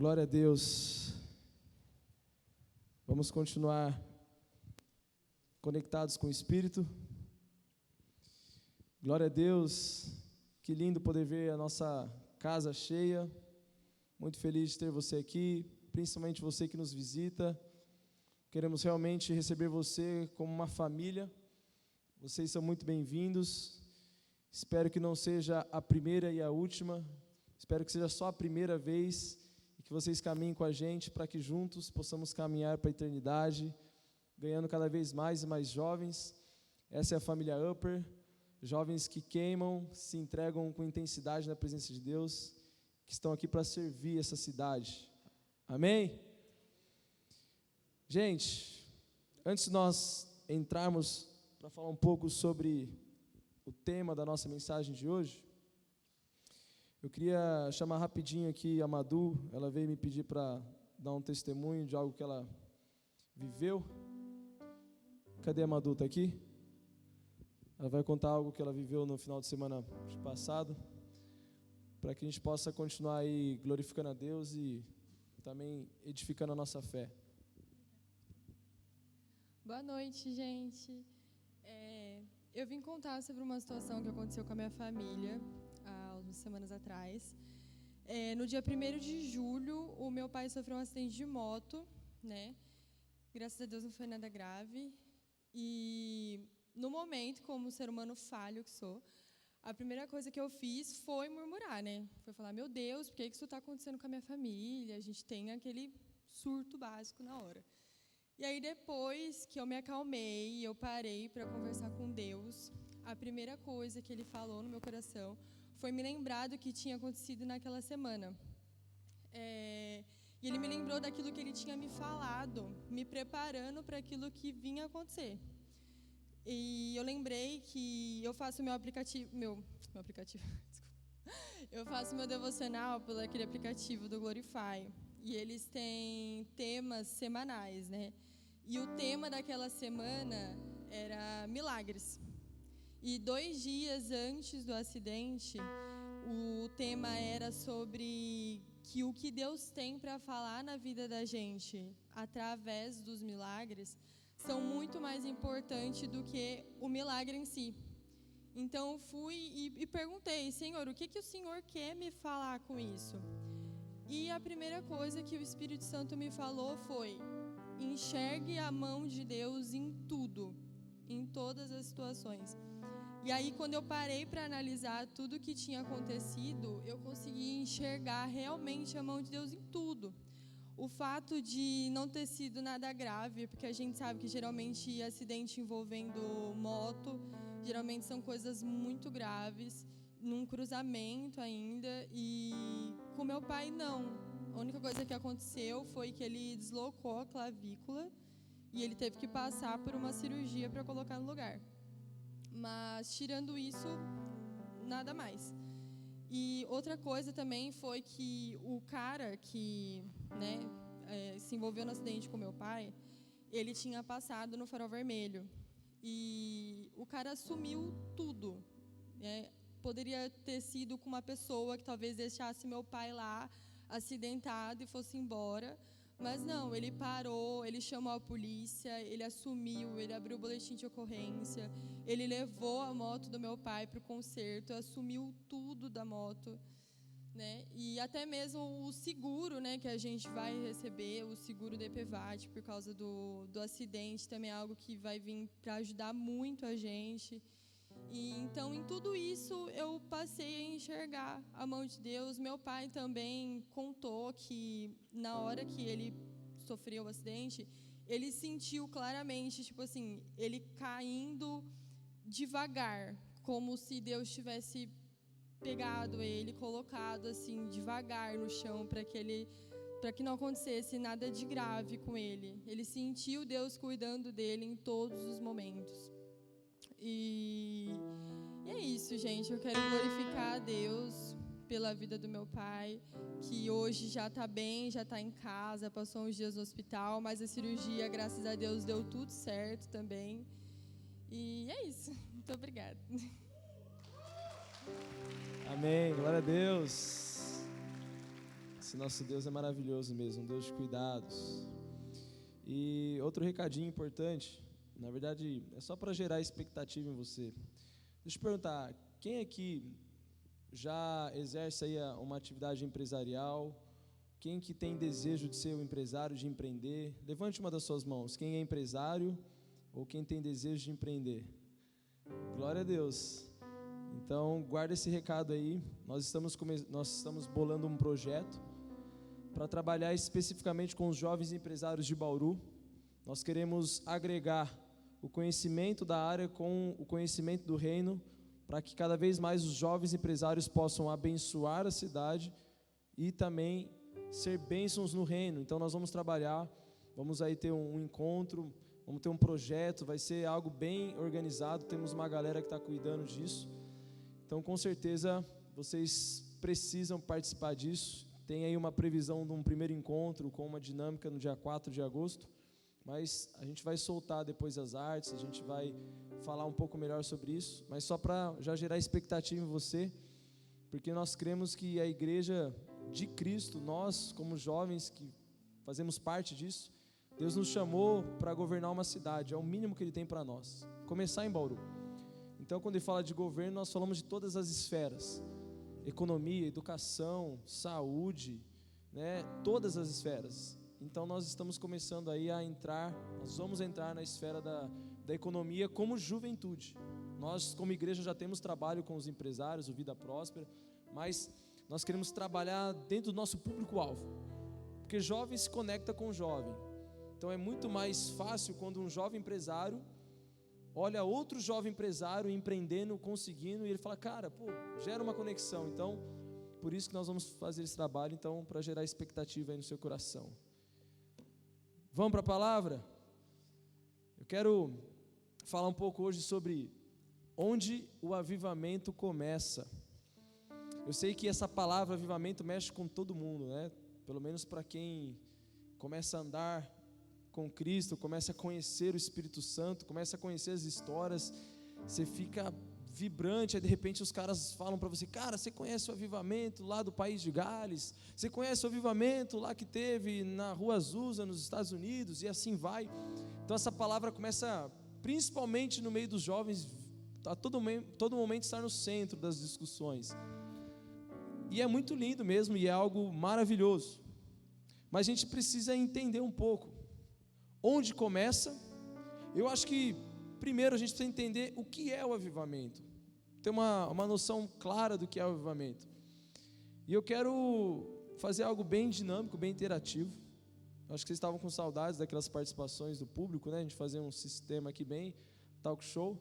Glória a Deus. Vamos continuar conectados com o Espírito. Glória a Deus. Que lindo poder ver a nossa casa cheia. Muito feliz de ter você aqui, principalmente você que nos visita. Queremos realmente receber você como uma família. Vocês são muito bem-vindos. Espero que não seja a primeira e a última. Espero que seja só a primeira vez e que vocês caminhem com a gente para que juntos possamos caminhar para a eternidade, ganhando cada vez mais e mais jovens. Essa é a família Upper, jovens que queimam, se entregam com intensidade na presença de Deus, que estão aqui para servir essa cidade. Amém? Gente, antes de nós entrarmos para falar um pouco sobre o tema da nossa mensagem de hoje, eu queria chamar rapidinho aqui a Madu. Ela veio me pedir para dar um testemunho de algo que ela viveu. Cadê a Madu? Está aqui? Ela vai contar algo que ela viveu no final de semana passado, para que a gente possa continuar aí glorificando a Deus e também edificando a nossa fé. Boa noite, gente. Eu vim contar sobre uma situação que aconteceu com a minha família há algumas semanas atrás. No dia 1º de julho, o meu pai sofreu um acidente de moto, né? Graças a Deus não foi nada grave. E no momento, como ser humano falho que sou, a primeira coisa que eu fiz foi murmurar, né? Foi falar, meu Deus, por que isso está acontecendo com a minha família? A gente tem aquele surto básico na hora. E aí, depois que eu me acalmei, eu parei para conversar com Deus, a primeira coisa que Ele falou no meu coração foi me lembrar do que tinha acontecido naquela semana. E Ele me lembrou daquilo que Ele tinha me falado, me preparando para aquilo que vinha acontecer. E eu lembrei que eu faço meu aplicativo, eu faço meu devocional por aquele aplicativo do Glorify. E eles têm temas semanais, né? E o tema daquela semana era milagres. E 2 dias antes do acidente, o tema era sobre que o que Deus tem para falar na vida da gente através dos milagres são muito mais importantes do que o milagre em si. Então, fui e perguntei, Senhor, o que o Senhor quer me falar com isso? E a primeira coisa que o Espírito Santo me falou foi, enxergue a mão de Deus em tudo, em todas as situações. E aí, quando eu parei para analisar tudo o que tinha acontecido, eu consegui enxergar realmente a mão de Deus em tudo. O fato de não ter sido nada grave, porque a gente sabe que geralmente acidente envolvendo moto, geralmente são coisas muito graves, num cruzamento ainda, e com meu pai não. A única coisa que aconteceu foi que ele deslocou a clavícula e ele teve que passar por uma cirurgia para colocar no lugar. Mas, tirando isso, nada mais. E outra coisa também foi que o cara que, se envolveu no acidente com meu pai, ele tinha passado no farol vermelho. E o cara assumiu tudo, né? Poderia ter sido com uma pessoa que talvez deixasse meu pai lá, acidentado, e fosse embora. Mas não, ele parou, ele chamou a polícia, ele assumiu, ele abriu o boletim de ocorrência, ele levou a moto do meu pai para o conserto, assumiu tudo da moto, né? E até mesmo o seguro, né, que a gente vai receber, o seguro do EPVAT, por causa do acidente, também é algo que vai vir para ajudar muito a gente. E então, em tudo isso, eu passei a enxergar a mão de Deus. Meu pai também contou que, na hora que ele sofreu o acidente, ele sentiu claramente, tipo assim, ele caindo devagar, como se Deus tivesse pegado ele, colocado assim, devagar no chão, para que não acontecesse nada de grave com ele. Ele sentiu Deus cuidando dele em todos os momentos. E é isso, gente. Eu quero glorificar a Deus pela vida do meu pai, que hoje já está bem, já está em casa, passou uns dias no hospital, mas a cirurgia, graças a Deus, deu tudo certo também. E é isso. Muito obrigada. Amém. Glória a Deus. Esse nosso Deus é maravilhoso mesmo, um Deus de cuidados. E outro recadinho importante, na verdade, é só para gerar expectativa em você. Deixa eu perguntar, quem aqui já exerce aí uma atividade empresarial? Quem que tem desejo de ser um empresário, de empreender? Levante uma das suas mãos. Quem é empresário ou quem tem desejo de empreender? Glória a Deus. Então, guarda esse recado aí. Nós estamos bolando um projeto para trabalhar especificamente com os jovens empresários de Bauru. Nós queremos agregar o conhecimento da área com o conhecimento do reino, para que cada vez mais os jovens empresários possam abençoar a cidade e também ser bênçãos no reino. Então nós vamos trabalhar, vamos aí ter um encontro, vamos ter um projeto, vai ser algo bem organizado, temos uma galera que está cuidando disso. Então com certeza vocês precisam participar disso. Tem aí uma previsão de um primeiro encontro com uma dinâmica no dia 4 de agosto, mas a gente vai soltar depois as artes, a gente vai falar um pouco melhor sobre isso, mas só para já gerar expectativa em você, porque nós cremos que a igreja de Cristo, nós como jovens que fazemos parte disso, Deus nos chamou para governar uma cidade, é o mínimo que Ele tem para nós, começar em Bauru. Então quando Ele fala de governo, nós falamos de todas as esferas, economia, educação, saúde, né, todas as esferas. Então nós estamos começando aí a entrar, nós vamos entrar na esfera da economia como juventude. Nós como igreja já temos trabalho com os empresários, o Vida Próspera, mas nós queremos trabalhar dentro do nosso público-alvo, porque jovem se conecta com jovem. Então é muito mais fácil quando um jovem empresário olha outro jovem empresário empreendendo, conseguindo, e ele fala, cara, pô, gera uma conexão. Então, por isso que nós vamos fazer esse trabalho, então, para gerar expectativa aí no seu coração. Vamos para a palavra? Eu quero falar um pouco hoje sobre onde o avivamento começa. Eu sei que essa palavra avivamento mexe com todo mundo, né? Pelo menos para quem começa a andar com Cristo, começa a conhecer o Espírito Santo, começa a conhecer as histórias, você fica vibrante, aí de repente os caras falam para você, cara, você conhece o avivamento lá do país de Gales? Você conhece o avivamento lá que teve na Rua Azusa, nos Estados Unidos? E assim vai. Então essa palavra começa, principalmente no meio dos jovens, a todo momento estar no centro das discussões. E é muito lindo mesmo, e é algo maravilhoso. Mas a gente precisa entender um pouco onde começa. Eu acho que primeiro a gente precisa entender o que é o avivamento, ter uma noção clara do que é o avivamento. E eu quero fazer algo bem dinâmico, bem interativo. Acho que vocês estavam com saudades daquelas participações do público, né? A gente fazer um sistema aqui bem talk show.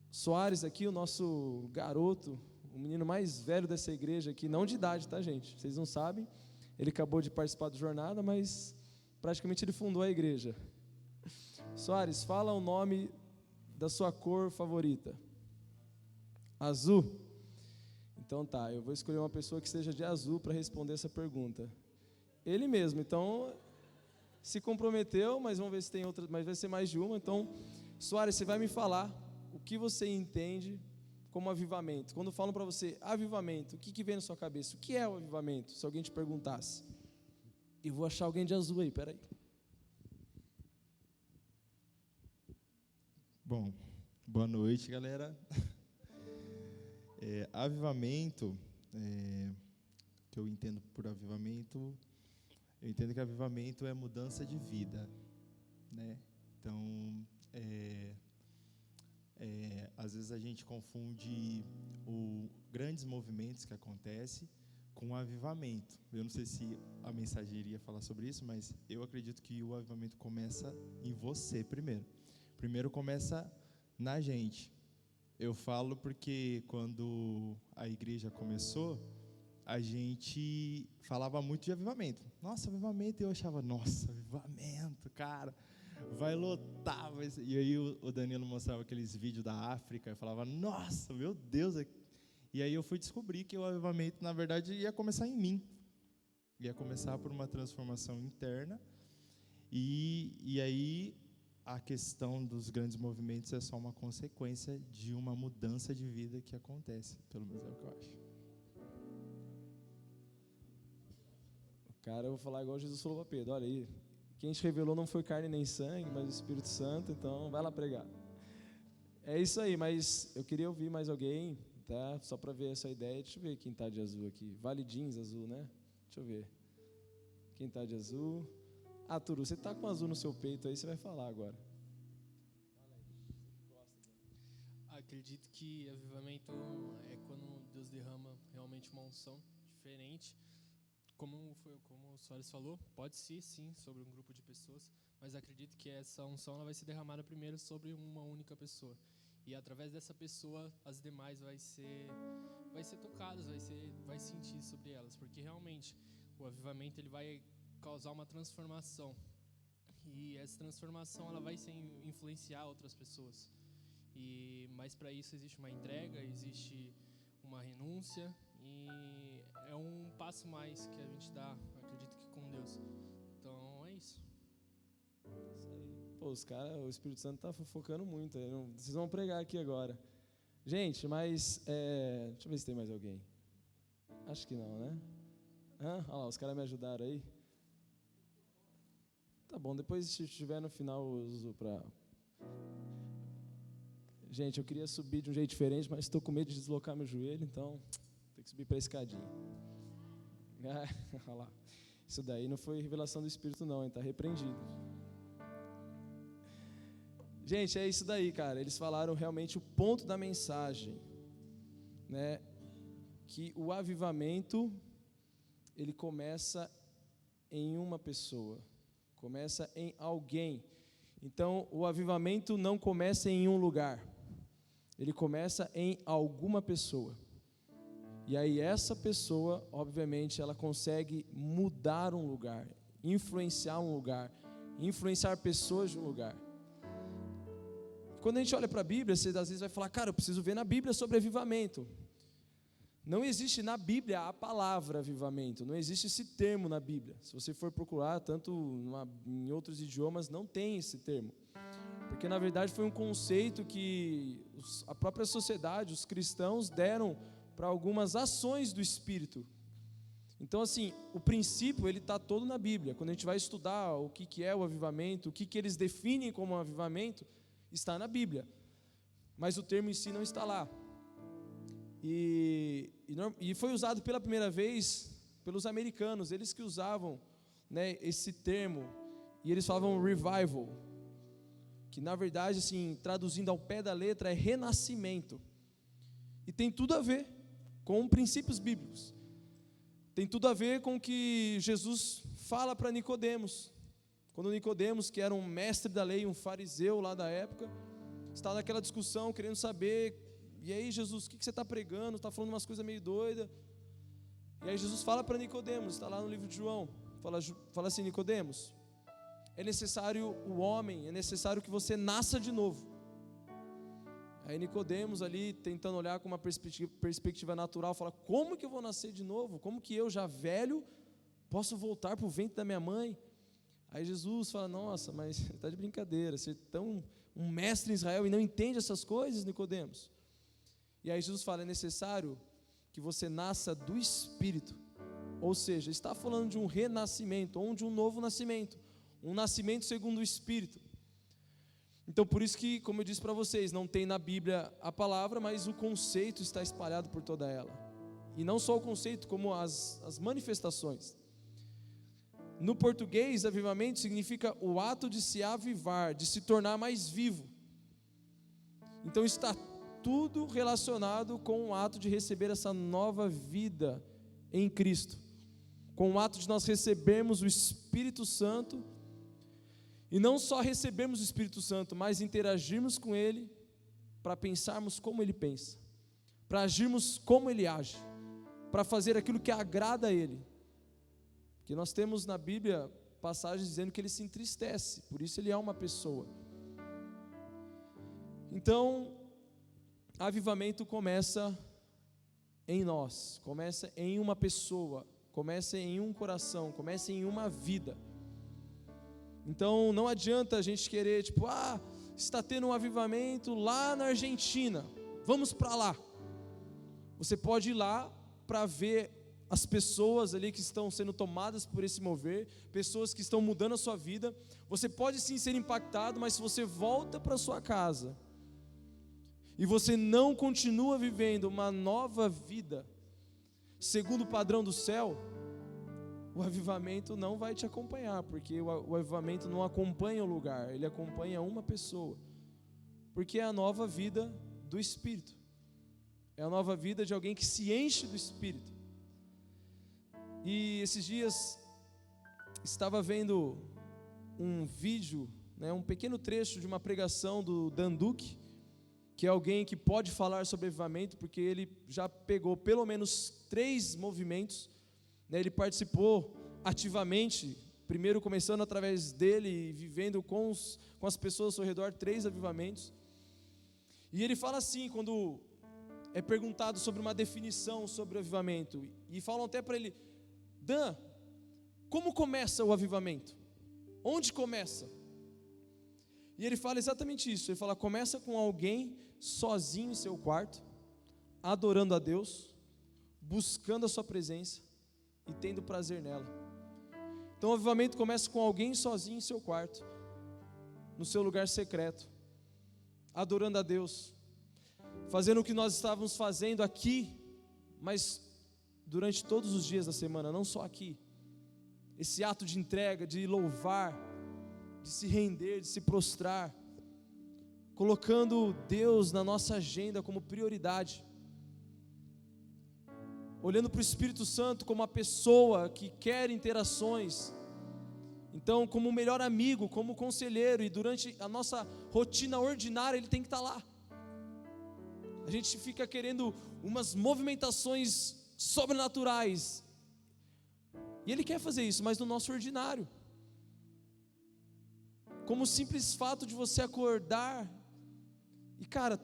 Soares aqui, o nosso garoto, o menino mais velho dessa igreja aqui, não de idade, tá, gente? Vocês não sabem, ele acabou de participar do Jornada, mas praticamente ele fundou a igreja. Soares, fala o nome da sua cor favorita. Azul? Então tá, eu vou escolher uma pessoa que seja de azul para responder essa pergunta. Ele mesmo, então se comprometeu, mas vamos ver se tem outra, mas vai ser mais de uma. Então, Soares, você vai me falar o que você entende como avivamento. Quando falam para você avivamento, o que vem na sua cabeça? O que é o avivamento? Se alguém te perguntasse. E vou achar alguém de azul aí, peraí. Bom, boa noite, galera. Avivamento, que eu entendo por avivamento, eu entendo que avivamento é mudança de vida, né? Então, às vezes a gente confunde grandes movimentos que acontecem com avivamento. Eu não sei se a mensagem iria falar sobre isso, mas eu acredito que o avivamento começa em você primeiro. Primeiro começa na gente. Eu falo porque quando a igreja começou, a gente falava muito de avivamento. Nossa, avivamento. E eu achava, nossa, avivamento, cara, vai lotar. E aí o Danilo mostrava aqueles vídeos da África. Eu falava, nossa, meu Deus. E aí eu fui descobrir que o avivamento, na verdade, ia começar em mim. Ia começar por uma transformação interna. E aí a questão dos grandes movimentos é só uma consequência de uma mudança de vida que acontece, pelo menos é o que eu acho. Cara, eu vou falar igual Jesus falou para Pedro, olha aí, quem te revelou não foi carne nem sangue, mas o Espírito Santo, então vai lá pregar. É isso aí, mas eu queria ouvir mais alguém, tá? Só para ver essa ideia. Deixa eu ver quem está de azul aqui. Vale Jeans azul, né? Deixa eu ver. Quem está de azul? Ah, Turu, você está com azul no seu peito aí, você vai falar agora. Acredito que avivamento é quando Deus derrama realmente uma unção diferente. Como o Soares falou, pode ser sim sobre um grupo de pessoas, mas acredito que essa unção ela vai ser derramada primeiro sobre uma única pessoa. E através dessa pessoa, as demais vai ser tocadas, vai sentir sobre elas, porque realmente o avivamento ele vai causar uma transformação. E essa transformação ela vai influenciar outras pessoas. Mas para isso existe uma entrega, existe uma renúncia e é um passo mais que a gente dá, acredito que com Deus. Então é isso. Isso aí. Pô, os caras, o Espírito Santo tá fofocando muito. Vocês vão pregar aqui agora. Gente, mas deixa eu ver se tem mais alguém. Acho que não, né? Olha lá, os caras me ajudaram aí. Tá bom, depois se tiver no final eu uso para... Gente, eu queria subir de um jeito diferente, mas estou com medo de deslocar meu joelho, então tem que subir para a escadinha. Olha lá. Isso daí não foi revelação do Espírito não, está repreendido. Gente, é isso daí, cara. Eles falaram realmente o ponto da mensagem, né? Que o avivamento, ele começa em uma pessoa, começa em alguém. Então, o avivamento não começa em um lugar, ele começa em alguma pessoa. E aí essa pessoa, obviamente, ela consegue mudar um lugar, influenciar um lugar, influenciar pessoas de um lugar. Quando a gente olha para a Bíblia, você às vezes vai falar, cara, eu preciso ver na Bíblia sobre avivamento. Não existe na Bíblia a palavra avivamento, não existe esse termo na Bíblia. Se você for procurar, tanto em outros idiomas, não tem esse termo. Porque na verdade foi um conceito que a própria sociedade, os cristãos deram para algumas ações do Espírito. Então assim, o princípio ele está todo na Bíblia. Quando a gente vai estudar o que é o avivamento, o que eles definem como um avivamento, está na Bíblia. Mas o termo em si não está lá. E foi usado pela primeira vez pelos americanos, eles que usavam, né, esse termo, e eles falavam revival, que na verdade, assim, traduzindo ao pé da letra, é renascimento, e tem tudo a ver com princípios bíblicos, tem tudo a ver com o que Jesus fala para Nicodemos, quando Nicodemos, que era um mestre da lei, um fariseu lá da época, estava naquela discussão, querendo saber, e aí Jesus, o que você está pregando, está falando umas coisas meio doidas, e aí Jesus fala para Nicodemos, está lá no livro de João, fala assim, Nicodemos, é necessário o homem, é necessário que você nasça de novo. Aí Nicodemos ali, tentando olhar com uma perspectiva natural, fala, como que eu vou nascer de novo? Como que eu já velho, posso voltar para o ventre da minha mãe? Aí Jesus fala, nossa, mas está de brincadeira, você é tão um mestre em Israel e não entende essas coisas, Nicodemos? E aí Jesus fala, é necessário que você nasça do Espírito, ou seja, está falando de um renascimento, ou de um novo nascimento, um nascimento segundo o Espírito. Então por isso que, como eu disse para vocês, não tem na Bíblia a palavra, mas o conceito está espalhado por toda ela, e não só o conceito, como as manifestações. No português, avivamento significa o ato de se avivar, de se tornar mais vivo. Então está tudo relacionado com o ato de receber essa nova vida em Cristo, com o ato de nós recebermos o Espírito Santo, e não só recebermos o Espírito Santo, mas interagirmos com Ele, para pensarmos como Ele pensa, para agirmos como Ele age, para fazer aquilo que agrada a Ele. Porque nós temos na Bíblia passagens dizendo que Ele se entristece, por isso Ele é uma pessoa. Então, avivamento começa em nós, começa em uma pessoa, começa em um coração, começa em uma vida. Então não adianta a gente querer, está tendo um avivamento lá na Argentina, vamos para lá. Você pode ir lá para ver as pessoas ali que estão sendo tomadas por esse mover, pessoas que estão mudando a sua vida. Você pode sim ser impactado, mas se você volta para sua casa e você não continua vivendo uma nova vida segundo o padrão do céu, o avivamento não vai te acompanhar, porque o avivamento não acompanha o lugar, ele acompanha uma pessoa, porque é a nova vida do Espírito, é a nova vida de alguém que se enche do Espírito. E esses dias estava vendo um vídeo, um pequeno trecho de uma pregação do Dan Duque, que é alguém que pode falar sobre avivamento, porque ele já pegou pelo menos 3 movimentos, ele participou ativamente, primeiro começando através dele e vivendo com as pessoas ao seu redor, 3 avivamentos. E ele fala assim, quando é perguntado sobre uma definição sobre o avivamento, e falam até para ele: Dan, como começa o avivamento? Onde começa? E ele fala exatamente isso, ele fala: começa com alguém sozinho em seu quarto, adorando a Deus, buscando a sua presença e tendo prazer nela. Então o avivamento começa com alguém sozinho em seu quarto, no seu lugar secreto, adorando a Deus, fazendo o que nós estávamos fazendo aqui, mas durante todos os dias da semana, não só aqui. Esse ato de entrega, de louvar, de se render, de se prostrar, colocando Deus na nossa agenda como prioridade, olhando para o Espírito Santo como uma pessoa que quer interações, então como um melhor amigo, como conselheiro, e durante a nossa rotina ordinária ele tem que estar lá. A gente fica querendo umas movimentações sobrenaturais, e ele quer fazer isso, mas no nosso ordinário, como o simples fato de você acordar e, cara,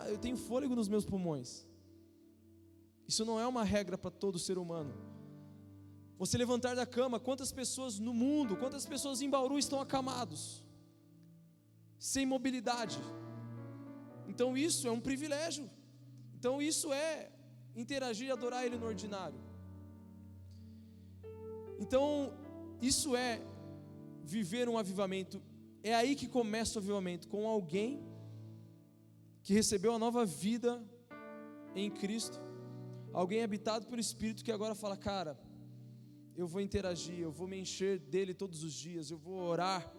eu tenho fôlego nos meus pulmões. Isso não é uma regra para todo ser humano. Você levantar da cama, quantas pessoas no mundo, quantas pessoas em Bauru estão acamados, sem mobilidade? Então isso é um privilégio. Então isso é interagir e adorar Ele no ordinário. Então isso é viver um avivamento. É aí que começa o avivamento, com alguém que recebeu a nova vida em Cristo, alguém habitado pelo Espírito, que agora fala: cara, eu vou interagir, eu vou me encher dele todos os dias, eu vou orar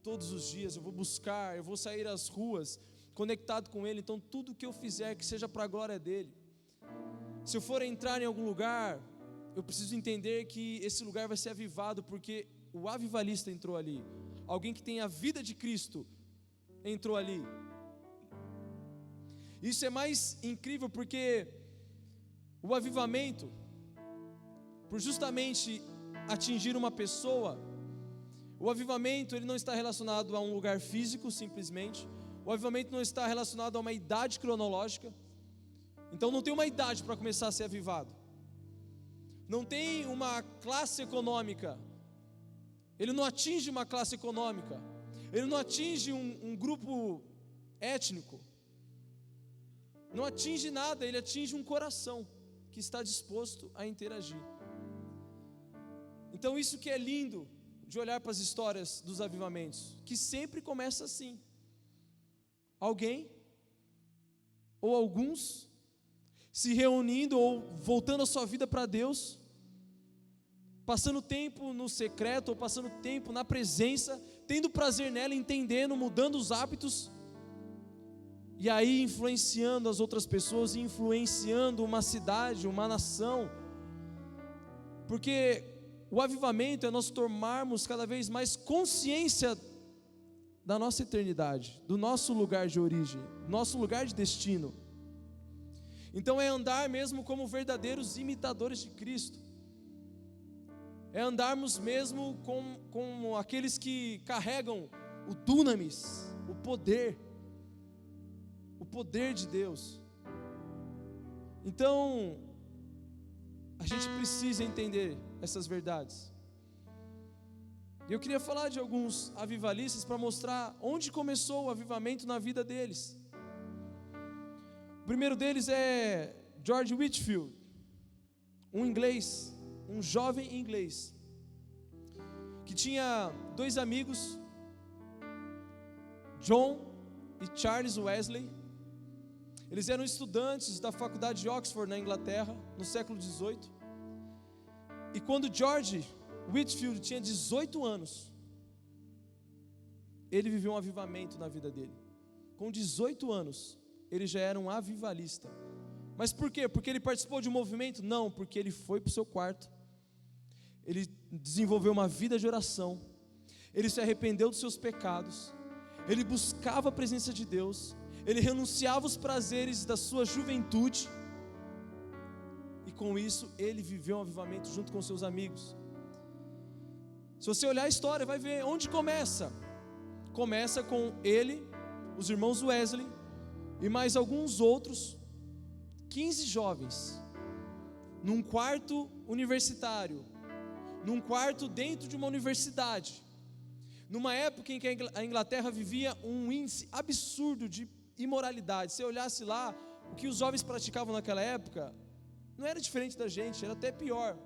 todos os dias, eu vou buscar, eu vou sair às ruas conectado com ele. Então tudo que eu fizer que seja para a glória dele. Se eu for entrar em algum lugar, eu preciso entender que esse lugar vai ser avivado, porque o avivalista entrou ali, alguém que tem a vida de Cristo entrou ali. Isso é mais incrível, porque o avivamento, por justamente atingir uma pessoa, o avivamento ele não está relacionado a um lugar físico simplesmente, o avivamento não está relacionado a uma idade cronológica. Então não tem uma idade para começar a ser avivado, não tem uma classe econômica, ele não atinge uma classe econômica, ele não atinge um grupo étnico, não atinge nada, ele atinge um coração que está disposto a interagir. Então isso que é lindo de olhar para as histórias dos avivamentos, que sempre começa assim: alguém ou alguns se reunindo ou voltando a sua vida para Deus, passando tempo no secreto ou passando tempo na presença, tendo prazer nela, entendendo, mudando os hábitos, e aí influenciando as outras pessoas, influenciando uma cidade, uma nação. Porque o avivamento é nós tomarmos cada vez mais consciência da nossa eternidade, do nosso lugar de origem, nosso lugar de destino. Então é andar mesmo como verdadeiros imitadores de Cristo, é andarmos mesmo como aqueles que carregam o dunamis, o poder de Deus. Então a gente precisa entender essas verdades. E eu queria falar de alguns avivalistas para mostrar onde começou o avivamento na vida deles. O primeiro deles é George Whitefield, um jovem inglês, que tinha 2 amigos, John e Charles Wesley. Eles eram estudantes da faculdade de Oxford, na Inglaterra, no século XVIII. E quando George Whitefield tinha 18 anos, ele viveu um avivamento na vida dele. Com 18 anos, ele já era um avivalista. Mas por quê? Porque ele participou de um movimento? Não, porque ele foi para o seu quarto. Ele desenvolveu uma vida de oração. Ele se arrependeu dos seus pecados. Ele buscava a presença de Deus. Ele renunciava os prazeres da sua juventude. E com isso, ele viveu um avivamento junto com seus amigos. Se você olhar a história, vai ver onde começa. Começa com ele, os irmãos Wesley e mais alguns outros 15 jovens, num quarto universitário, num quarto dentro de uma universidade, numa época em que a Inglaterra vivia um índice absurdo de imoralidade. Se olhasse lá, o que os jovens praticavam naquela época, não era diferente da gente, era até pior.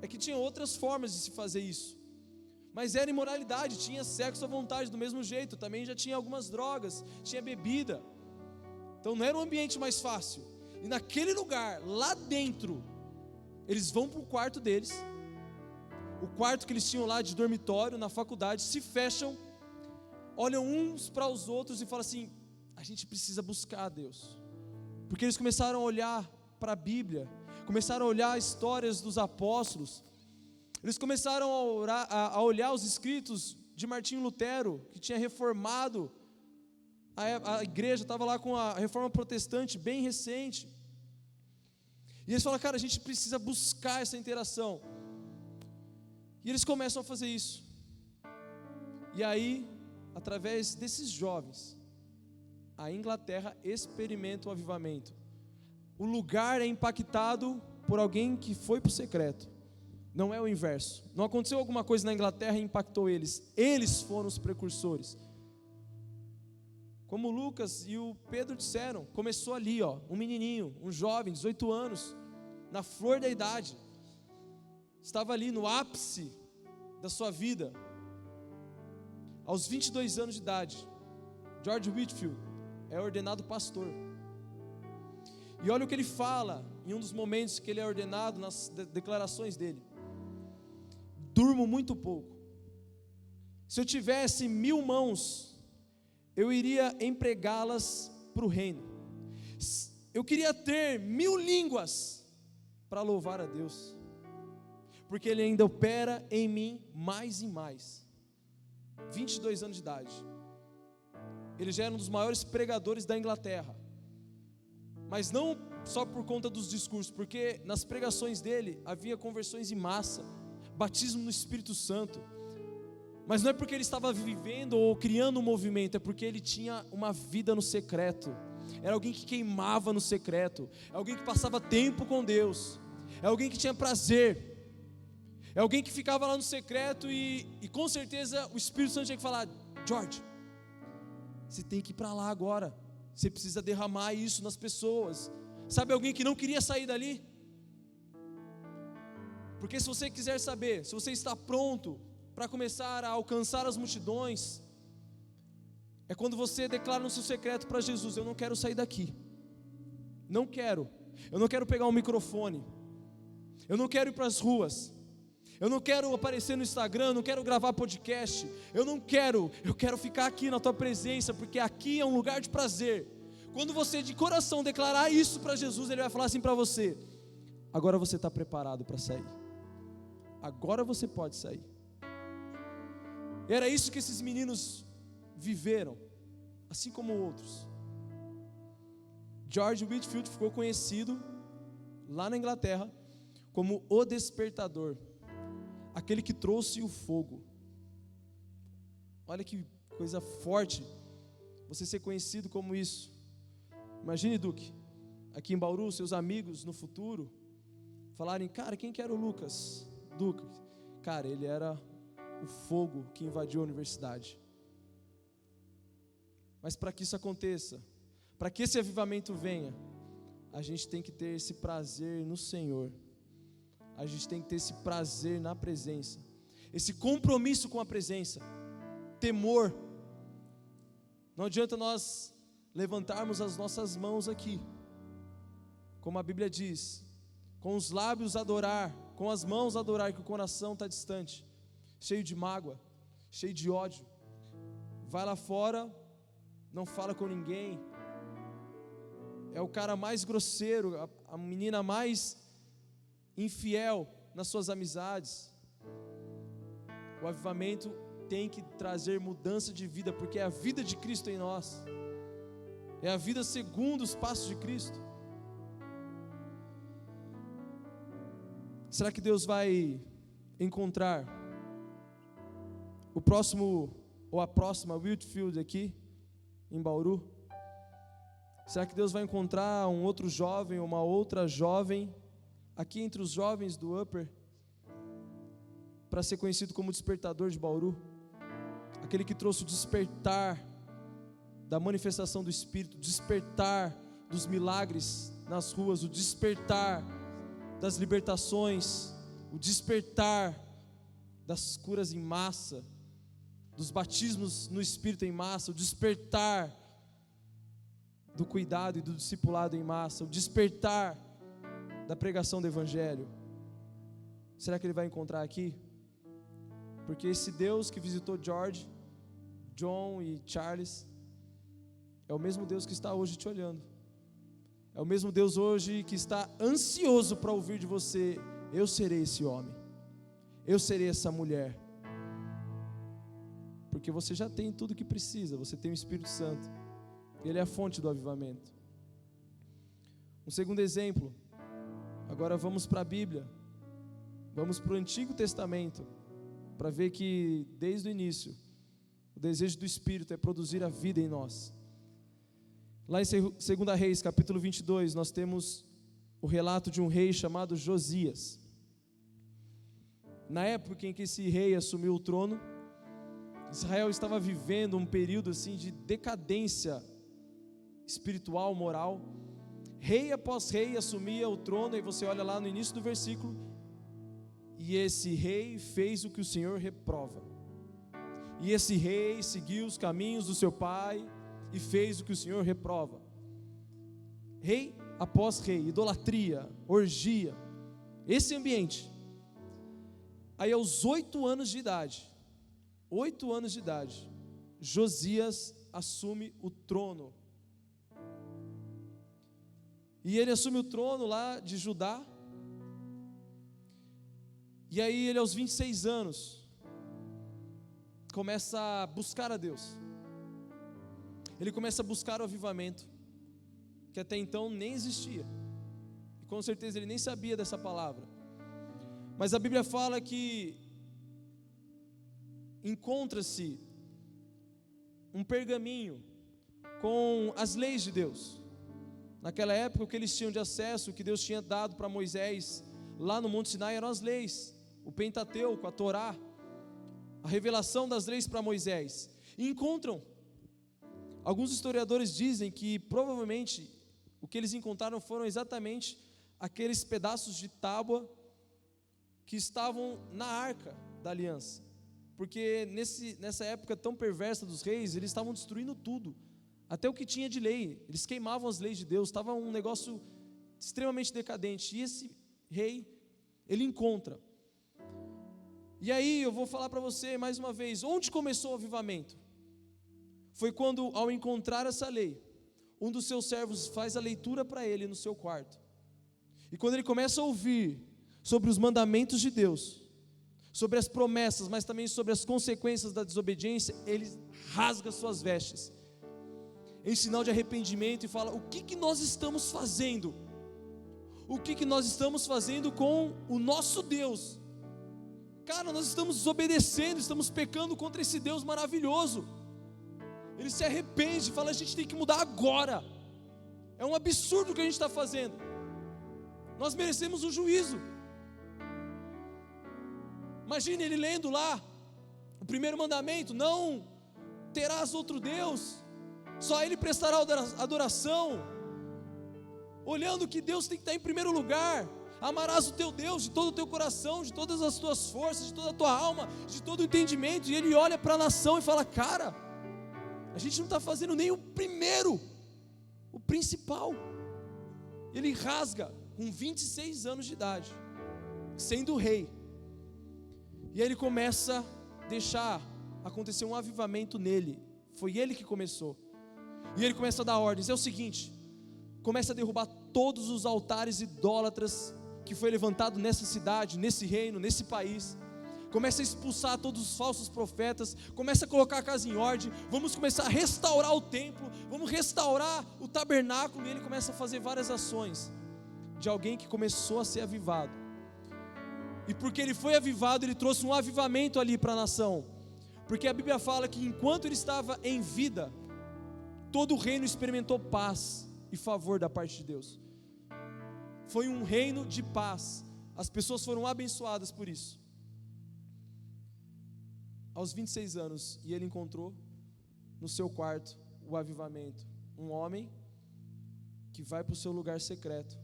É que tinha outras formas de se fazer isso, mas era imoralidade. Tinha sexo à vontade do mesmo jeito, também já tinha algumas drogas, tinha bebida. Então não era um ambiente mais fácil. E naquele lugar, lá dentro, eles vão para o quarto deles, o quarto que eles tinham lá de dormitório na faculdade, se fecham, olham uns para os outros e falam assim: a gente precisa buscar a Deus. Porque eles começaram a olhar para a Bíblia, começaram a olhar histórias dos apóstolos, eles começaram a olhar os escritos de Martinho Lutero, que tinha reformado a igreja, estava lá com a reforma protestante bem recente. E eles falam: cara, a gente precisa buscar essa interação. E eles começam a fazer isso. E aí, através desses jovens, a Inglaterra experimenta o avivamento. O lugar é impactado por alguém que foi para o secreto. Não é o inverso. Não aconteceu alguma coisa na Inglaterra e impactou eles. Eles foram os precursores. Como o Lucas e o Pedro disseram, começou ali, um menininho, um jovem, 18 anos, na flor da idade, estava ali no ápice da sua vida. Aos 22 anos de idade, George Whitefield é ordenado pastor. E olha o que ele fala em um dos momentos que ele é ordenado, nas declarações dele: durmo muito pouco. Se eu tivesse 1000 mãos, eu iria empregá-las para o reino. Eu queria ter 1000 línguas para louvar a Deus, porque Ele ainda opera em mim mais e mais. 22 anos de idade. Ele já era um dos maiores pregadores da Inglaterra, mas não só por conta dos discursos, porque nas pregações dele havia conversões em massa, batismo no Espírito Santo. Mas não é porque ele estava vivendo ou criando um movimento, é porque ele tinha uma vida no secreto. Era alguém que queimava no secreto, é alguém que passava tempo com Deus, é alguém que tinha prazer, é alguém que ficava lá no secreto e com certeza o Espírito Santo tinha que falar: George, você tem que ir para lá agora, você precisa derramar isso nas pessoas. Sabe, alguém que não queria sair dali? Porque se você quiser saber, se você está pronto para começar a alcançar as multidões, é quando você declara no seu secreto para Jesus: eu não quero sair daqui, não quero, eu não quero pegar um microfone, eu não quero ir para as ruas, eu não quero aparecer no Instagram, eu não quero gravar podcast, eu quero ficar aqui na tua presença, porque aqui é um lugar de prazer. Quando você de coração declarar isso para Jesus, Ele vai falar assim para você: agora você está preparado para sair, agora você pode sair. Era isso que esses meninos viveram, assim como outros. George Whitefield ficou conhecido lá na Inglaterra como o despertador, aquele que trouxe o fogo. Olha que coisa forte você ser conhecido como isso. Imagine, Duque, aqui em Bauru, seus amigos no futuro falarem: cara, quem que era o Lucas? Duque. Cara, ele era o fogo que invadiu a universidade. Mas para que isso aconteça, para que esse avivamento venha, a gente tem que ter esse prazer no Senhor. a gente tem que ter esse prazer na presença, esse compromisso com a presença, temor. Não adianta nós levantarmos as nossas mãos aqui, como a Bíblia diz, com os lábios adorar, com as mãos adorar, que o coração está distante, cheio de mágoa, cheio de ódio. Vai lá fora, não fala com ninguém, é o cara mais grosseiro, a menina mais infiel nas suas amizades. O avivamento tem que trazer mudança de vida, porque é a vida de Cristo em nós, é a vida segundo os passos de Cristo. Será que Deus vai encontrar o próximo ou a próxima Whitfield aqui em Bauru? Será que Deus vai encontrar um outro jovem ou uma outra jovem aqui entre os jovens do Upper, para ser conhecido como despertador de Bauru? Aquele que trouxe o despertar da manifestação do Espírito, o despertar dos milagres nas ruas, o despertar das libertações, o despertar das curas em massa, dos batismos no Espírito em massa, o despertar do cuidado e do discipulado em massa, o despertar da pregação do Evangelho. Será que ele vai encontrar aqui? Porque esse Deus que visitou George, John e Charles é o mesmo Deus que está hoje te olhando, é o mesmo Deus hoje que está ansioso para ouvir de você: eu serei esse homem, eu serei essa mulher, porque você já tem tudo o que precisa, você tem o Espírito Santo, Ele é a fonte do avivamento. Um segundo exemplo, agora vamos para a Bíblia, vamos para o Antigo Testamento, para ver que desde o início, o desejo do Espírito é produzir a vida em nós. Lá em 2 Reis, capítulo 22, nós temos o relato de um rei chamado Josias. Na época em que esse rei assumiu o trono, Israel estava vivendo um período assim de decadência espiritual, moral. Rei após rei assumia o trono, e você olha lá no início do versículo: e esse rei fez o que o Senhor reprova. E esse rei seguiu os caminhos do seu pai e fez o que o Senhor reprova. Rei após rei, idolatria, orgia, esse ambiente. Aí aos 8 anos de idade, Josias assume o trono. E ele assume o trono lá de Judá. E aí ele aos 26 anos começa a buscar a Deus. Ele começa a buscar o avivamento, que até então nem existia, e com certeza ele nem sabia dessa palavra. Mas a Bíblia fala que encontra-se um pergaminho com as leis de Deus. Naquela época, o que eles tinham de acesso, o que Deus tinha dado para Moisés lá no Monte Sinai, eram as leis, o Pentateuco, a Torá, a revelação das leis para Moisés. E encontram. Alguns historiadores dizem que provavelmente o que eles encontraram foram exatamente aqueles pedaços de tábua que estavam na arca da aliança, porque nessa época tão perversa dos reis, eles estavam destruindo tudo, até o que tinha de lei, eles queimavam as leis de Deus, estava um negócio extremamente decadente. E esse rei, ele encontra. E aí eu vou falar para você mais uma vez, onde começou o avivamento? Foi quando, ao encontrar essa lei, um dos seus servos faz a leitura para ele no seu quarto, e quando ele começa a ouvir sobre os mandamentos de Deus, sobre as promessas, mas também sobre as consequências da desobediência, ele rasga suas vestes, em sinal de arrependimento, e fala: o que nós estamos fazendo? O que nós estamos fazendo com o nosso Deus? Cara, nós estamos desobedecendo, estamos pecando contra esse Deus maravilhoso. Ele se arrepende, fala: a gente tem que mudar agora, é um absurdo o que a gente está fazendo, nós merecemos um juízo. Imagine ele lendo lá o primeiro mandamento: não terás outro Deus, só a Ele prestará adoração, olhando que Deus tem que estar em primeiro lugar, Amarás o teu Deus de todo o teu coração, de todas as tuas forças, de toda a tua alma, de todo o entendimento. E ele olha para a nação e fala: cara, a gente não está fazendo nem o primeiro, o principal. Ele rasga com 26 anos de idade, sendo rei. E aí ele começa a deixar acontecer um avivamento nele. Foi ele que começou. E ele começa a dar ordens. É o seguinte: começa a derrubar todos os altares idólatras que foi levantado nessa cidade, nesse reino, nesse país. Começa a expulsar todos os falsos profetas. Começa a colocar a casa em ordem. Vamos começar a restaurar o templo. Vamos restaurar o tabernáculo. E ele começa a fazer várias ações de alguém que começou a ser avivado. E porque ele foi avivado, ele trouxe um avivamento ali para a nação. Porque a Bíblia fala que enquanto ele estava em vida, todo o reino experimentou paz e favor da parte de Deus. Foi um reino de paz. As pessoas foram abençoadas por isso. Aos 26 anos, e ele encontrou no seu quarto o avivamento. Um homem que vai para o seu lugar secreto,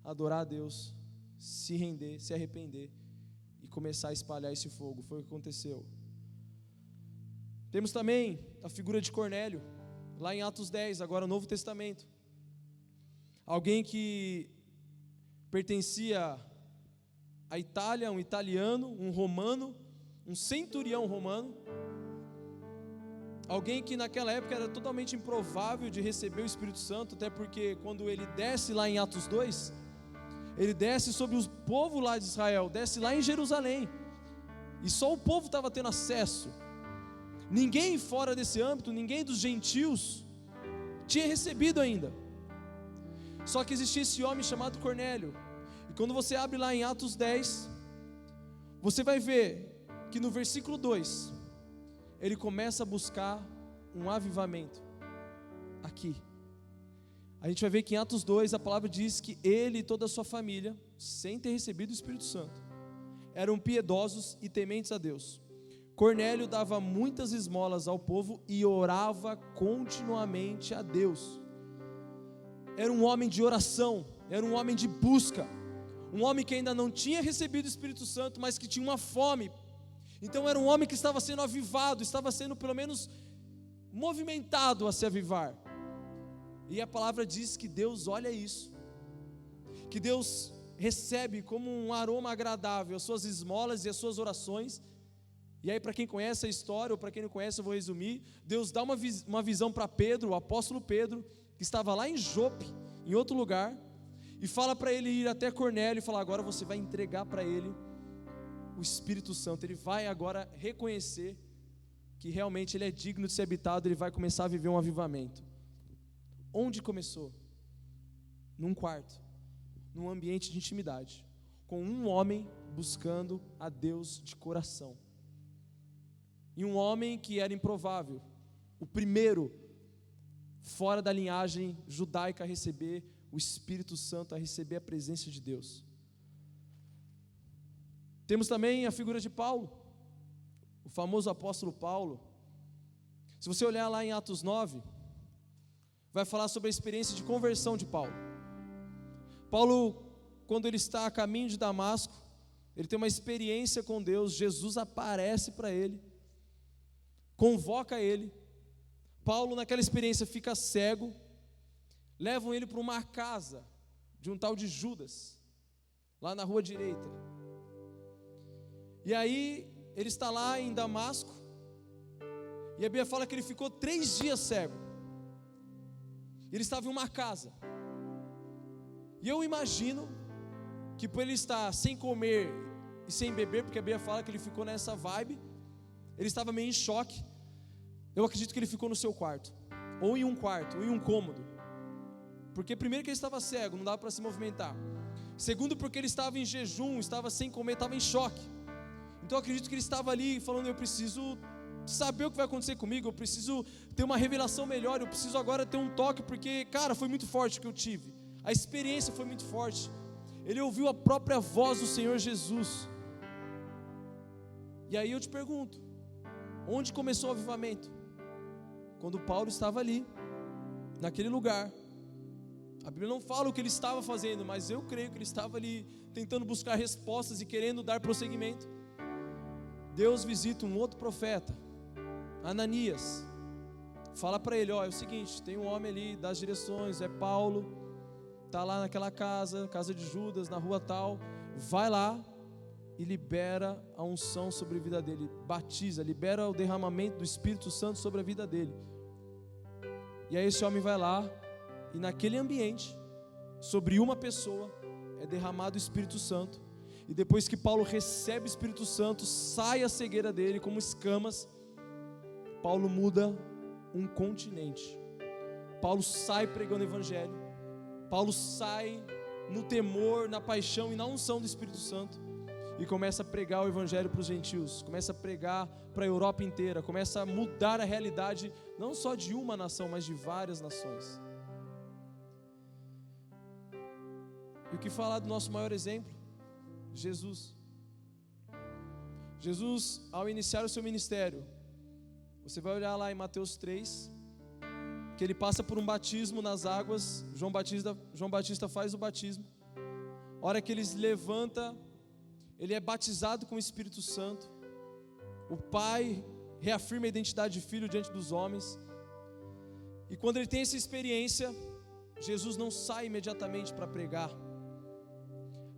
adorar a Deus, se render, se arrepender e começar a espalhar esse fogo. Foi o que aconteceu. Temos também a figura de Cornélio, lá em Atos 10, agora no Novo Testamento. Alguém que pertencia à Itália, um italiano, um romano, um centurião romano. Alguém que naquela época era totalmente improvável de receber o Espírito Santo, até porque quando ele desce lá em Atos 2, ele desce sobre o povo lá de Israel, desce lá em Jerusalém, e só o povo estava tendo acesso. Ninguém fora desse âmbito, ninguém dos gentios tinha recebido ainda. Só que existia esse homem chamado Cornélio. E quando você abre lá em Atos 10, você vai ver que no versículo 2, ele começa a buscar um avivamento aqui. A gente vai ver que em Atos 2 a palavra diz que ele e toda a sua família, sem ter recebido o Espírito Santo, eram piedosos e tementes a Deus. Cornélio dava muitas esmolas ao povo e orava continuamente a Deus. Era um homem de oração, era um homem de busca, um homem que ainda não tinha recebido o Espírito Santo, mas que tinha uma fome. Então era um homem que estava sendo avivado, estava sendo pelo menos movimentado a se avivar. E a palavra diz que Deus olha isso, que Deus recebe como um aroma agradável as suas esmolas e as suas orações. E aí, para quem conhece a história, ou para quem não conhece, eu vou resumir. Deus dá uma visão para Pedro, o apóstolo Pedro, que estava lá em Jope, em outro lugar, e fala para ele ir até Cornélio e falar: agora você vai entregar para ele o Espírito Santo. Ele vai agora reconhecer que realmente ele é digno de ser habitado. Ele vai começar a viver um avivamento. Onde começou? Num quarto, num ambiente de intimidade, com um homem buscando a Deus de coração. E um homem que era improvável, o primeiro fora da linhagem judaica a receber o Espírito Santo, a receber a presença de Deus. Temos também a figura de Paulo, o famoso apóstolo Paulo. Se você olhar lá em Atos 9, vai falar sobre a experiência de conversão de Paulo. Paulo, quando ele está a caminho de Damasco, ele tem uma experiência com Deus. Jesus aparece para ele, convoca ele. Paulo, naquela experiência, fica cego. Levam ele para uma casa de um tal de Judas, lá na rua direita. E aí ele está lá em Damasco, e a Bíblia fala que ele ficou 3 dias cego. Ele estava em uma casa. E eu imagino que por ele estar sem comer e sem beber, porque a Bíblia fala que ele ficou nessa vibe, ele estava meio em choque. Eu acredito que ele ficou no seu quarto, ou em um quarto, ou em um cômodo. Porque primeiro que ele estava cego, não dava para se movimentar. Segundo, porque ele estava em jejum, estava sem comer, estava em choque. Então eu acredito que ele estava ali falando: eu preciso saber o que vai acontecer comigo, eu preciso ter uma revelação melhor, eu preciso agora ter um toque, porque, cara, foi muito forte o que eu tive. A experiência foi muito forte. Ele ouviu a própria voz do Senhor Jesus. E aí eu te pergunto, onde começou o avivamento? Quando Paulo estava ali, naquele lugar, A Bíblia não fala o que ele estava fazendo, mas eu creio que ele estava ali tentando buscar respostas e querendo dar prosseguimento. Deus visita um outro profeta, Ananias. Fala para ele, é o seguinte, tem um homem ali das direções, é Paulo, está lá naquela casa de Judas, na rua tal, vai lá e libera a unção sobre a vida dele, batiza, libera o derramamento do Espírito Santo sobre a vida dele. E aí esse homem vai lá, e naquele ambiente, sobre uma pessoa, é derramado o Espírito Santo, e depois que Paulo recebe o Espírito Santo, sai a cegueira dele como escamas. Paulo muda um continente. Paulo sai pregando o Evangelho, Paulo sai no temor, na paixão e na unção do Espírito Santo, e começa a pregar o Evangelho para os gentios, começa a pregar para a Europa inteira, começa a mudar a realidade, não só de uma nação, mas de várias nações. E o que falar do nosso maior exemplo? Jesus. Jesus, ao iniciar o seu ministério, você vai olhar lá em Mateus 3, que ele passa por um batismo nas águas. João Batista faz o batismo. A hora que ele se levanta, ele é batizado com o Espírito Santo. O Pai reafirma a identidade de filho diante dos homens. E quando ele tem essa experiência, Jesus não sai imediatamente para pregar.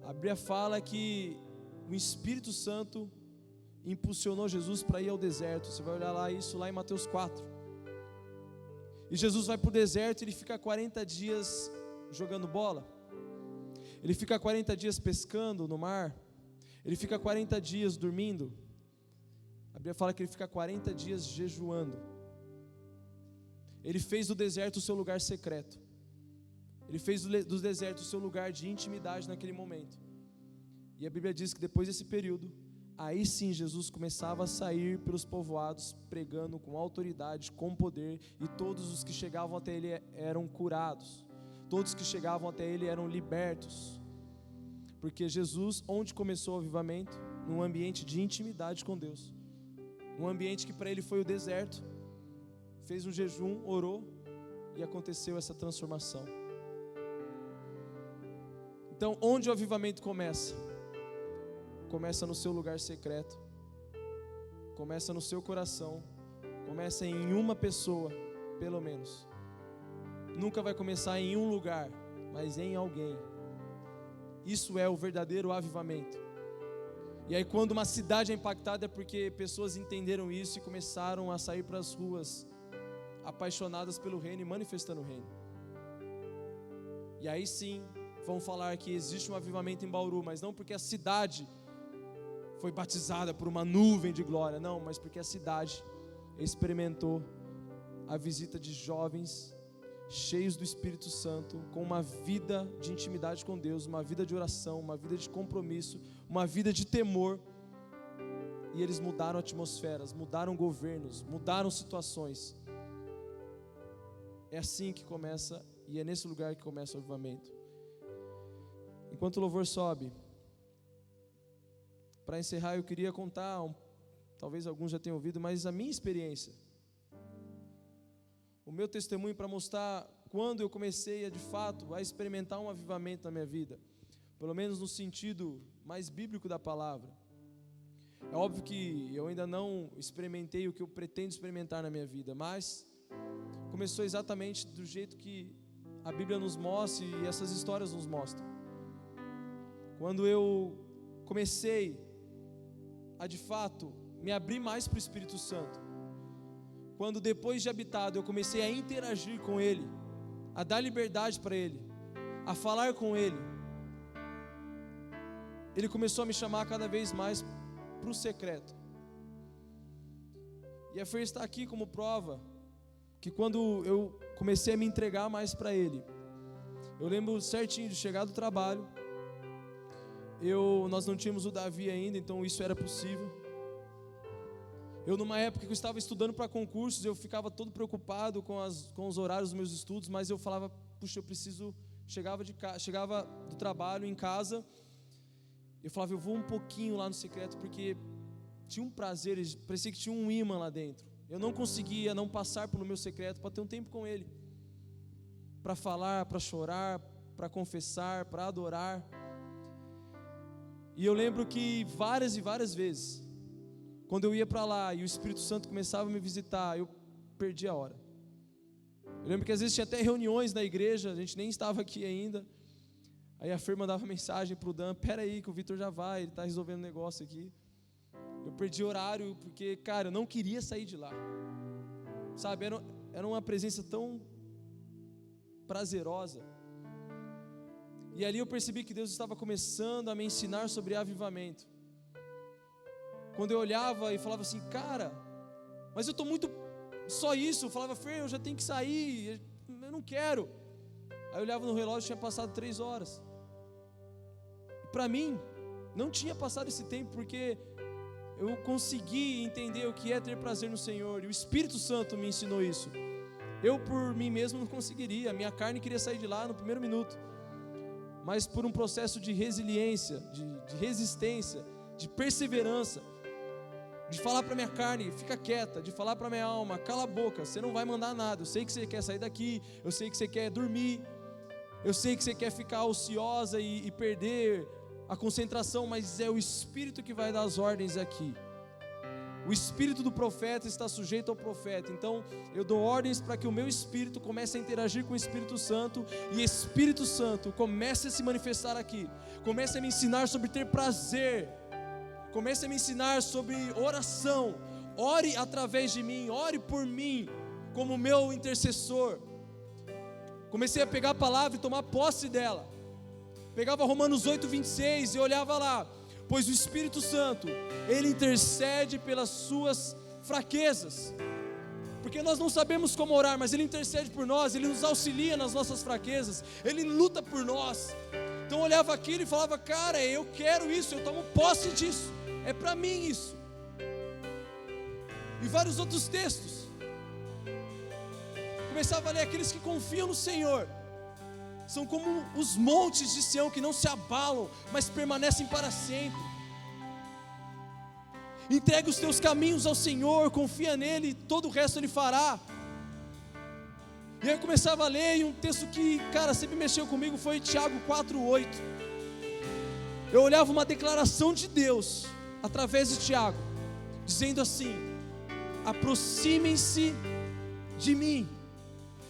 A Bíblia fala que o Espírito Santo impulsionou Jesus para ir ao deserto. Você vai olhar lá isso lá em Mateus 4. E Jesus vai para o deserto e ele fica 40 dias jogando bola. Ele fica 40 dias pescando no mar. Ele fica 40 dias dormindo. A Bíblia fala que ele fica 40 dias jejuando. Ele fez do deserto o seu lugar secreto. Ele fez do deserto o seu lugar de intimidade naquele momento. E a Bíblia diz que depois desse período, aí sim Jesus começava a sair pelos povoados, pregando com autoridade, com poder, e todos os que chegavam até ele eram curados. Todos que chegavam até ele eram libertos. Porque Jesus, onde começou o avivamento? Num ambiente de intimidade com Deus. Um ambiente que para ele foi o deserto. Fez um jejum, orou, e aconteceu essa transformação. Então, onde o avivamento começa? Começa no seu lugar secreto. Começa no seu coração. Começa em uma pessoa, pelo menos. Nunca vai começar em um lugar, mas em alguém. Isso é o verdadeiro avivamento. E aí quando uma cidade é impactada é porque pessoas entenderam isso e começaram a sair para as ruas, apaixonadas pelo reino e manifestando o reino. E aí sim, vão falar que existe um avivamento em Bauru, mas não porque a cidade foi batizada por uma nuvem de glória, não, mas porque a cidade experimentou a visita de jovens cheios do Espírito Santo, com uma vida de intimidade com Deus, uma vida de oração, uma vida de compromisso, uma vida de temor, e eles mudaram atmosferas, mudaram governos, mudaram situações. É assim que começa, e é nesse lugar que começa o avivamento. Enquanto o louvor sobe, para encerrar eu queria contar, talvez alguns já tenham ouvido, mas a minha experiência, o meu testemunho para mostrar quando eu comecei de fato a experimentar um avivamento na minha vida, pelo menos no sentido mais bíblico da palavra. É óbvio que eu ainda não experimentei o que eu pretendo experimentar na minha vida, mas começou exatamente do jeito que a Bíblia nos mostra e essas histórias nos mostram. Quando eu comecei a de fato me abrir mais para o Espírito Santo, quando depois de habitado eu comecei a interagir com Ele, a dar liberdade para Ele, a falar com Ele, Ele começou a me chamar cada vez mais para o secreto. E a Fer está aqui como prova, que quando eu comecei a me entregar mais para Ele, eu lembro certinho de chegar do trabalho, nós não tínhamos o Davi ainda, então isso era possível. Eu numa época que eu estava estudando para concursos, eu ficava todo preocupado com os horários dos meus estudos, mas eu falava, puxa, eu preciso, chegava do trabalho em casa, eu falava, eu vou um pouquinho lá no secreto, porque tinha um prazer, parecia que tinha um imã lá dentro. Eu não conseguia não passar pelo meu secreto para ter um tempo com Ele. para falar, para chorar, para confessar, para adorar. E eu lembro que várias e várias vezes, quando eu ia para lá e o Espírito Santo começava a me visitar, eu perdia a hora. Eu lembro que às vezes tinha até reuniões na igreja, a gente nem estava aqui ainda. Aí a Fer mandava mensagem para o Dan: pera aí que o Vitor já vai, ele está resolvendo um negócio aqui. Eu perdi horário porque, cara, eu não queria sair de lá. Sabe, era uma presença tão prazerosa. E ali eu percebi que Deus estava começando a me ensinar sobre avivamento. Quando eu olhava e falava assim: cara, mas eu estou muito só isso. Eu falava: Fer, eu já tenho que sair, eu não quero. Aí eu olhava no relógio, tinha passado 3 horas. Para mim, não tinha passado esse tempo, porque eu consegui entender o que é ter prazer no Senhor, e o Espírito Santo me ensinou isso. Eu por mim mesmo não conseguiria, a minha carne queria sair de lá no primeiro minuto, mas por um processo de resiliência, de resistência, de perseverança, de falar para minha carne: fica quieta, de falar para minha alma: cala a boca, você não vai mandar nada, eu sei que você quer sair daqui, eu sei que você quer dormir, eu sei que você quer ficar ociosa e perder a concentração, mas é o Espírito que vai dar as ordens aqui. O espírito do profeta está sujeito ao profeta. Então eu dou ordens para que o meu espírito comece a interagir com o Espírito Santo, e Espírito Santo comece a se manifestar aqui, comece a me ensinar sobre ter prazer, comece a me ensinar sobre oração. Ore através de mim, ore por mim como meu intercessor. Comecei a pegar a palavra e tomar posse dela. Pegava Romanos 8:26 e olhava lá: pois o Espírito Santo, Ele intercede pelas suas fraquezas. Porque nós não sabemos como orar, mas Ele intercede por nós, Ele nos auxilia nas nossas fraquezas, Ele luta por nós. Então eu olhava aquilo e falava: cara, eu quero isso, eu tomo posse disso, é para mim isso. E vários outros textos. Começava a ler: aqueles que confiam no Senhor são como os montes de Sião, que não se abalam, mas permanecem para sempre. Entrega os teus caminhos ao Senhor, confia nele, todo o resto Ele fará. E aí eu começava a ler, e um texto que, cara, sempre mexeu comigo foi Tiago 4:8. Eu olhava uma declaração de Deus através de Tiago, dizendo assim: aproximem-se de mim,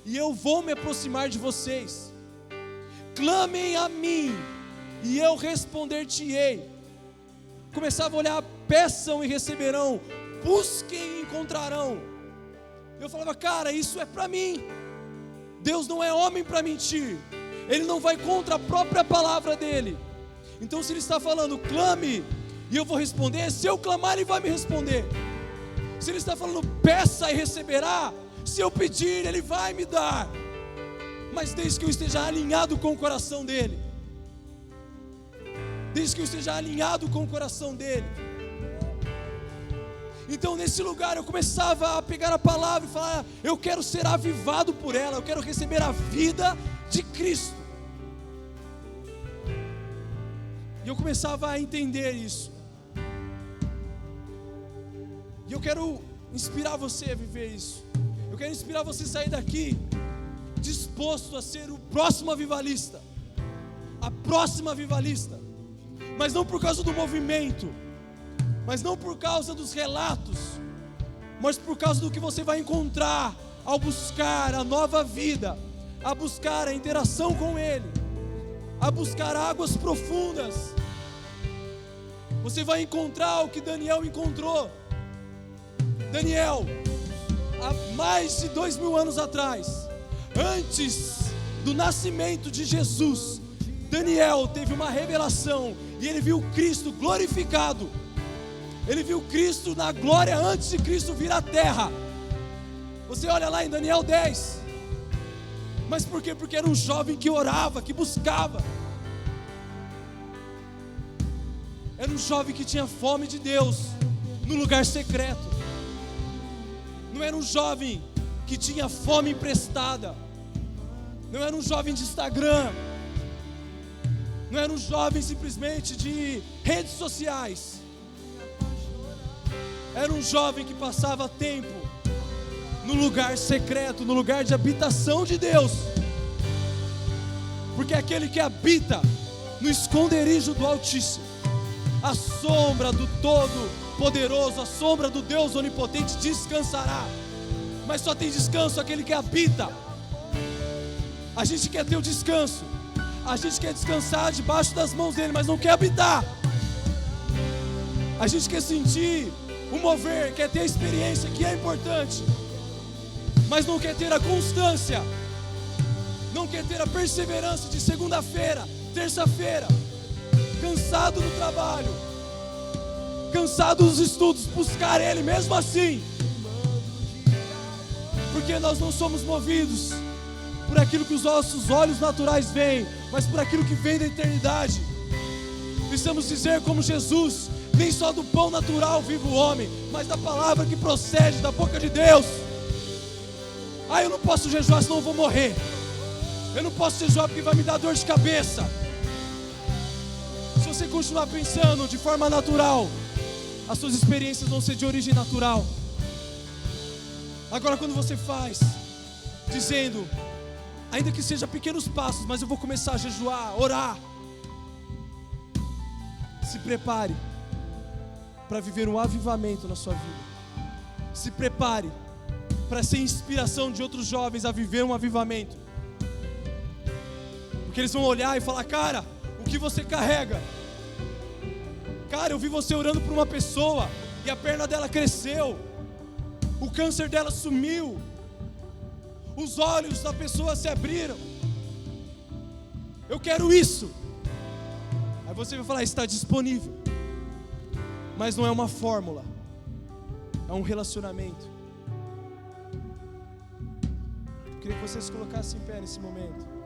e eu vou me aproximar de vocês. Clamem a mim, e eu responder-te-ei. Começava a olhar: peçam e receberão, busquem e encontrarão. Eu falava: cara, isso é para mim. Deus não é homem para mentir, Ele não vai contra a própria palavra dEle. Então se Ele está falando: clame e eu vou responder, se eu clamar Ele vai me responder. Se Ele está falando: peça e receberá, se eu pedir Ele vai me dar. Mas desde que eu esteja alinhado com o coração dEle, desde que eu esteja alinhado com o coração dEle. Então nesse lugar eu começava a pegar a palavra e falar: eu quero ser avivado por ela, eu quero receber a vida de Cristo. E eu começava a entender isso. E eu quero inspirar você a viver isso. Eu quero inspirar você a sair daqui disposto a ser o próximo avivalista, a próxima avivalista. Mas não por causa do movimento, mas não por causa dos relatos, mas por causa do que você vai encontrar ao buscar a nova vida, a buscar a interação com Ele, a buscar águas profundas. Você vai encontrar o que Daniel encontrou. Daniel, há mais de 2000 anos atrás, antes do nascimento de Jesus, Daniel teve uma revelação e ele viu Cristo glorificado. Ele viu Cristo na glória antes de Cristo vir à terra. Você olha lá em Daniel 10. Mas por quê? Porque era um jovem que orava, que buscava. Era um jovem que tinha fome de Deus no lugar secreto. Não era um jovem que tinha fome emprestada. Não era um jovem de Instagram. Não era um jovem simplesmente de redes sociais. Era um jovem que passava tempo no lugar secreto, no lugar de habitação de Deus. porque aquele que habita no esconderijo do Altíssimo, a sombra do Todo-Poderoso, a sombra do Deus Onipotente descansará. Mas só tem descanso aquele que habita. A gente quer ter o descanso, a gente quer descansar debaixo das mãos dele, mas não quer habitar. A gente quer sentir o mover, quer ter a experiência, que é importante, mas não quer ter a constância, não quer ter a perseverança de segunda-feira, terça-feira, cansado do trabalho, cansado dos estudos, buscar ele mesmo assim, porque nós não somos movidos por aquilo que os nossos olhos naturais veem, mas por aquilo que vem da eternidade. Precisamos dizer como Jesus: nem só do pão natural vive o homem, mas da palavra que procede da boca de Deus. Eu não posso jejuar senão eu vou morrer. Eu não posso jejuar porque vai me dar dor de cabeça. Se você continuar pensando de forma natural, as suas experiências vão ser de origem natural. Agora, quando você faz, dizendo, ainda que seja pequenos passos, mas eu vou começar a jejuar, orar, se prepare para viver um avivamento na sua vida. Se prepare para ser inspiração de outros jovens a viver um avivamento. Porque eles vão olhar e falar: cara, o que você carrega? Cara, eu vi você orando por uma pessoa e a perna dela cresceu, o câncer dela sumiu, os olhos da pessoa se abriram. Eu quero isso. Aí você vai falar: está disponível. Mas não é uma fórmula, é um relacionamento. Eu queria que você se colocasse em pé nesse momento.